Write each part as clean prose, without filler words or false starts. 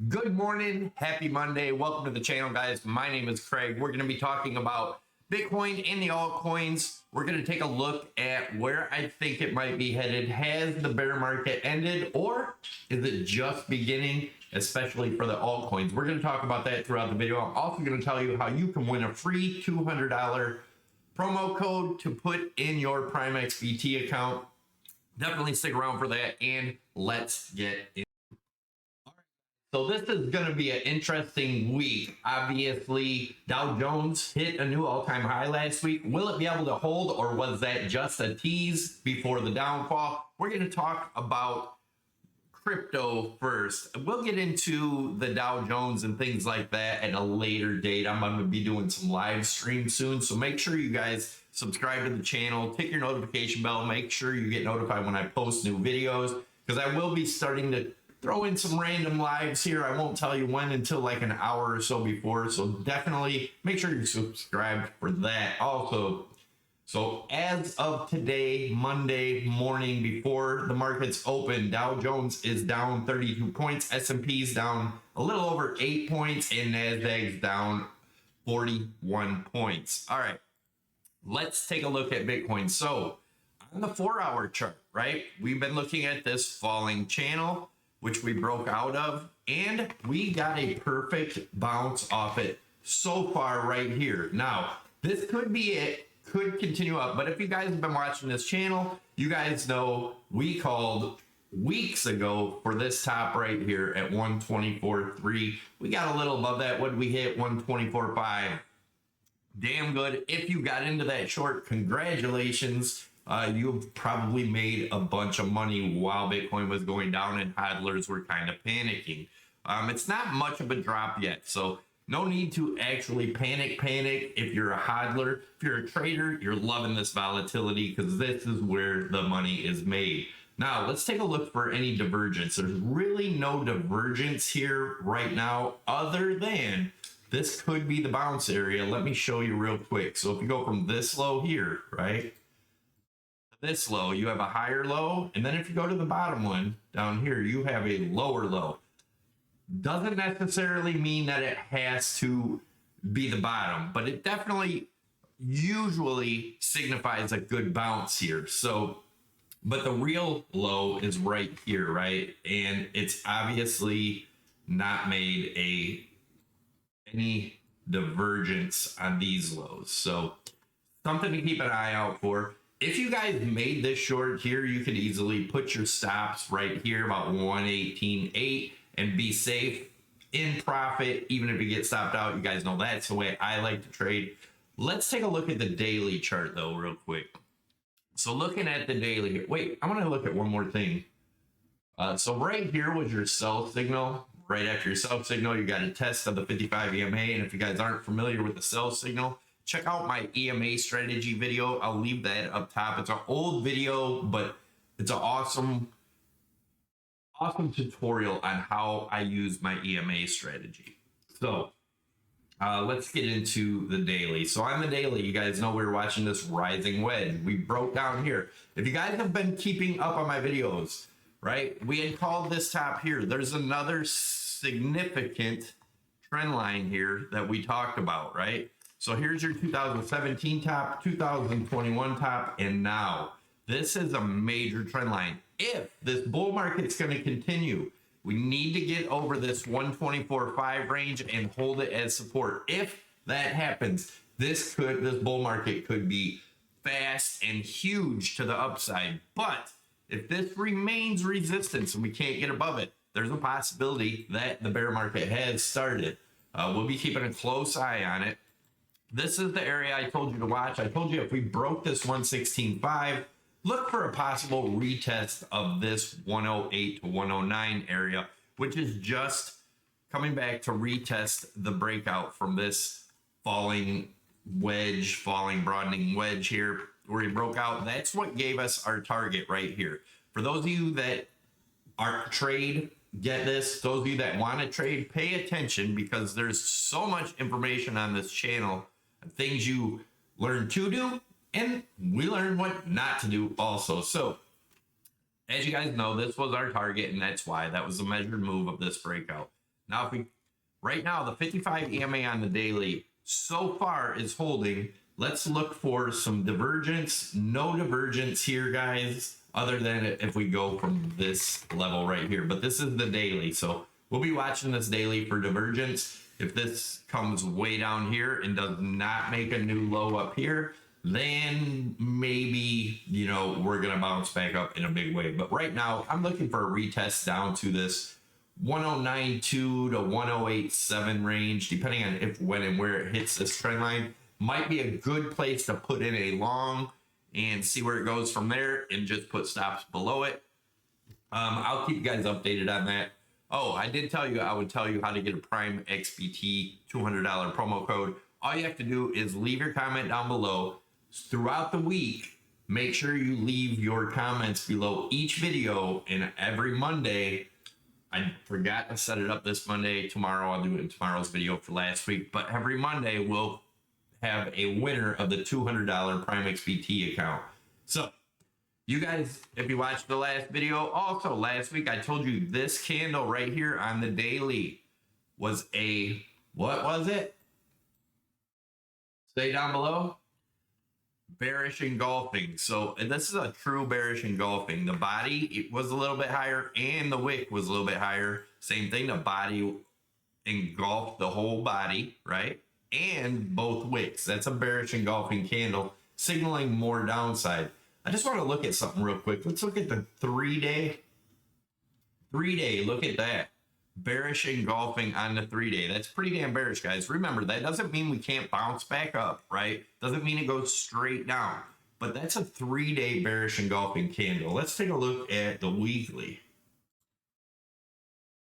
Good morning, happy Monday. Welcome to the channel, guys. My name is Craig. We're going to be talking about Bitcoin and the altcoins. We're going to take a look at where I think it might be headed. Has the bear market ended, or is it just beginning, especially for the altcoins? We're going to talk about that throughout the video. I'm also going to tell you how you can win a free $200 promo code to put in your PrimeXBT account. Definitely stick around for that, and let's get in. So this is going to be an interesting week. Obviously, Dow Jones hit a new all-time high last week. Will it be able to hold, or was that just a tease before the downfall? We're going to talk about crypto first. We'll get into the Dow Jones and things like that at a later date. I'm going to be doing some live streams soon, so make sure you guys subscribe to the channel, tick your notification bell, make sure you get notified when I post new videos, because I will be starting to throw in some random lives here. I won't tell you when until like an hour or so before, so definitely make sure you're subscribed for that also. So as of today, Monday morning, before the markets open, Dow Jones is down 32 points, S&P's down a little over 8 points, and Nasdaq's down 41 points. All right, let's take a look at Bitcoin. So on the 4-hour chart, right, we've been looking at this falling channel, which we broke out of, and we got a perfect bounce off it so far right here. Now, this could be it, could continue up, but if you guys have been watching this channel, you guys know we called weeks ago for this top right here at 124.3. We got a little above that. What did we hit? 124.5. Damn good. If you got into that short, congratulations. You probably made a bunch of money while Bitcoin was going down and hodlers were kind of panicking. It's not much of a drop yet, so no need to actually panic if you're a hodler. If you're a trader, you're loving this volatility because this is where the money is made. Now, let's take a look for any divergence. There's really no divergence here right now other than this could be the bounce area. Let me show you real quick. So if you go from this low here, right, this low, you have a higher low, and then if you go to the bottom one down here, you have a lower low. Doesn't necessarily mean that it has to be the bottom, but it definitely usually signifies a good bounce here. So, but the real low is right here, right? And it's obviously not made any divergence on these lows. So something to keep an eye out for. If you guys made this short here, you could easily put your stops right here about 118.8 and be safe in profit, even if you get stopped out. You guys know that's the way I like to trade. Let's take a look at the daily chart though, real quick. So looking at the daily here, wait, I want to look at one more thing. So right here was your sell signal. Right after your sell signal, you got a test of the 55 EMA. And if you guys aren't familiar with the sell signal, check out my EMA strategy video. I'll leave that up top. It's an old video, but it's an awesome tutorial on how I use my EMA strategy. So let's get into the daily. So on the daily, you guys know we were watching this rising wedge. We broke down here. If you guys have been keeping up on my videos, right, we had called this top here. There's another significant trend line here that we talked about, right? So here's your 2017 top, 2021 top, and now this is a major trend line. If this bull market's going to continue, we need to get over this 124.5 range and hold it as support. If that happens, this bull market could be fast and huge to the upside. But if this remains resistance and we can't get above it, there's a possibility that the bear market has started. We'll be keeping a close eye on it. This is the area I told you to watch. I told you if we broke this 116.5, look for a possible retest of this 108 to 109 area, which is just coming back to retest the breakout from this falling broadening wedge here where he broke out. That's what gave us our target right here. For those of you that aren't trade, get this. Those of you that want to trade, pay attention, because there's so much information on this channel, things you learn to do, and we learn what not to do also. So as you guys know, this was our target, and that's why that was the measured move of this breakout. Now, if we right now, the 55 EMA on the daily so far is holding. Let's look for some divergence. No divergence here, guys, other than if we go from this level right here. But this is the daily, so we'll be watching this daily for divergence. If this comes way down here and does not make a new low up here, then maybe, you know, we're going to bounce back up in a big way. But right now, I'm looking for a retest down to this 1092 to 1087 range, depending on if, when, and where it hits this trend line. Might be a good place to put in a long and see where it goes from there and just put stops below it. I'll keep you guys updated on that. Oh, I did tell you I would tell you how to get a Prime XBT $200 promo code. All you have to do is leave your comment down below. Throughout the week, make sure you leave your comments below each video, and every Monday, I forgot to set it up this Monday. Tomorrow, I'll do it in tomorrow's video for last week, but every Monday, we'll have a winner of the $200 Prime XBT account. So you guys, if you watched the last video, also last week, I told you this candle right here on the daily was a, what was it? Say down below. Bearish engulfing. So this is a true bearish engulfing. The body, it was a little bit higher and the wick was a little bit higher. Same thing, the body engulfed the whole body, right? And both wicks. That's a bearish engulfing candle, signaling more downside. I just want to look at something real quick. Let's look at the 3-day. 3-day, look at that. Bearish engulfing on the 3-day. That's pretty damn bearish, guys. Remember, that doesn't mean we can't bounce back up, right? Doesn't mean it goes straight down. But that's a 3-day bearish engulfing candle. Let's take a look at the weekly.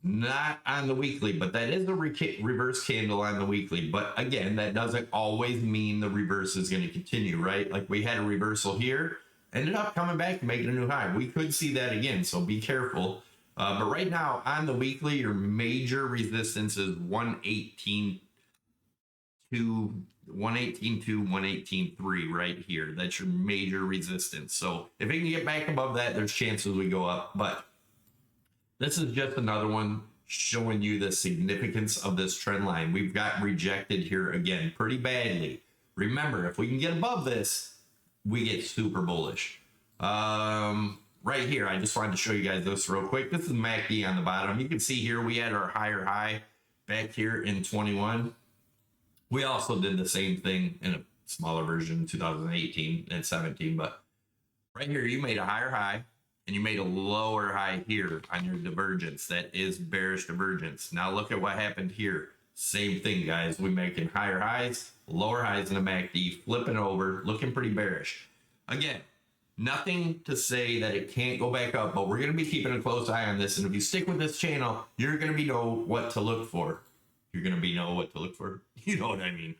Not on the weekly, but that is a reverse candle on the weekly. But again, that doesn't always mean the reverse is going to continue, right? Like we had a reversal here, ended up coming back and making a new high. We could see that again, so be careful. But right now on the weekly, your major resistance is 118 to 118.3 right here. That's your major resistance. So if it can get back above that, there's chances we go up. But this is just another one showing you the significance of this trend line. We've got rejected here again pretty badly. Remember, if we can get above this, we get super bullish. Right here, I just wanted to show you guys this real quick. This is MACD on the bottom. You can see here we had our higher high back here in 21. We also did the same thing in a smaller version in 2018 and 17. But right here, you made a higher high and you made a lower high here on your divergence. That is bearish divergence. Now look at what happened here. Same thing, guys. We're making higher highs, lower highs in the MACD, flipping over, looking pretty bearish. Again, nothing to say that it can't go back up, but we're going to be keeping a close eye on this. And if you stick with this channel, you're going to know what to look for. You're going to know what to look for. You know what I mean?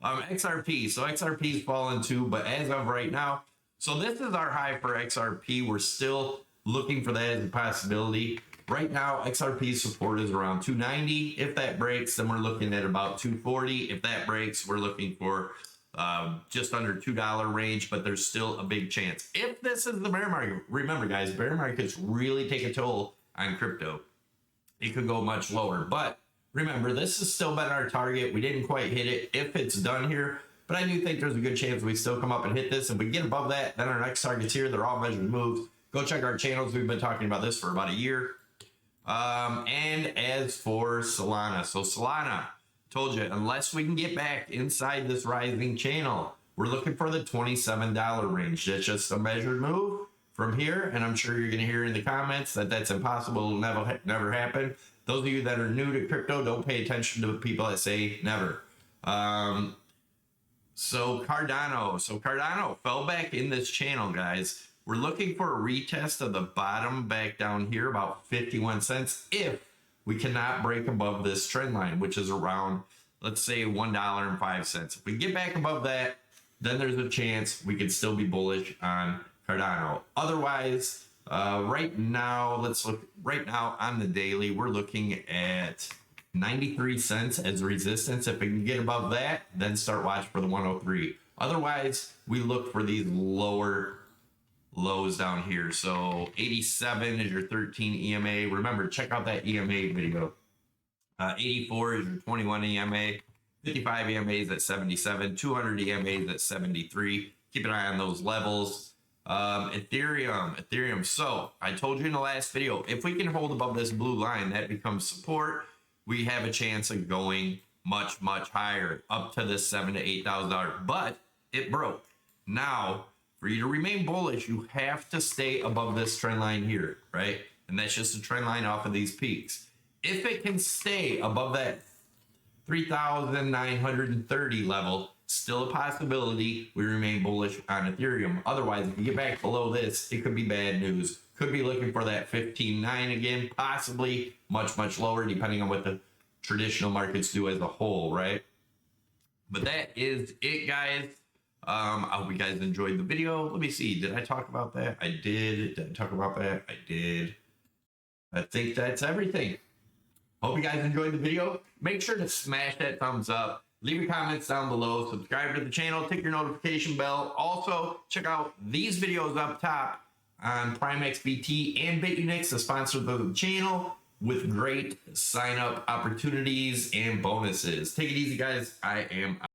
XRP. So XRP's fallen too, but as of right now, so this is our high for XRP. We're still looking for that as a possibility. Right now, XRP support is around 290. If that breaks, then we're looking at about 240. If that breaks, we're looking for just under $2 range, but there's still a big chance. If this is the bear market, remember guys, bear markets really take a toll on crypto. It could go much lower, but remember, this has still been our target. We didn't quite hit it if it's done here, but I do think there's a good chance we still come up and hit this. If we get above that, then our next target's here. They're all measured moves. Go check our channels. We've been talking about this for about a year. And as for Solana, so Solana, told you, unless we can get back inside this rising channel, we're looking for the $27 range. That's just a measured move from here, and I'm sure you're going to hear in the comments that that's impossible. It'll never happen. Those of you that are new to crypto, don't pay attention to people that say never. So Cardano fell back in this channel, guys. We're looking for a retest of the bottom back down here, about 51 cents, if we cannot break above this trend line, which is around, let's say, $1.05. If we get back above that, then there's a chance we could still be bullish on Cardano. Otherwise, right now, let's look. Right now on the daily, we're looking at 93 cents as resistance. If we can get above that, then start watching for the 103. Otherwise, we look for these lower lows down here. So 87 is your 13 EMA. Remember, check out that EMA video. 84 is your 21 EMA, 55 EMAs at 77, 200 EMAs at 73. Keep an eye on those levels. Ethereum. So I told you in the last video, if we can hold above this blue line, that becomes support. We have a chance of going much higher, up to this $7,000 to $8,000. But it broke. Now, for you to remain bullish, you have to stay above this trend line here, right? And that's just a trend line off of these peaks. If it can stay above that 3,930 level, still a possibility we remain bullish on Ethereum. Otherwise, if you get back below this, it could be bad news. Could be looking for that 15.9 again, possibly much lower, depending on what the traditional markets do as a whole, right? But that is it, guys. I hope you guys enjoyed the video. Let me see. Did I talk about that? I did. Did I talk about that? I did. I think that's everything. Hope you guys enjoyed the video. Make sure to smash that thumbs up. Leave your comments down below. Subscribe to the channel. Tick your notification bell. Also, check out these videos up top on PrimeXBT and BITUNIX, the sponsors of the channel, with great sign-up opportunities and bonuses. Take it easy, guys. I am out.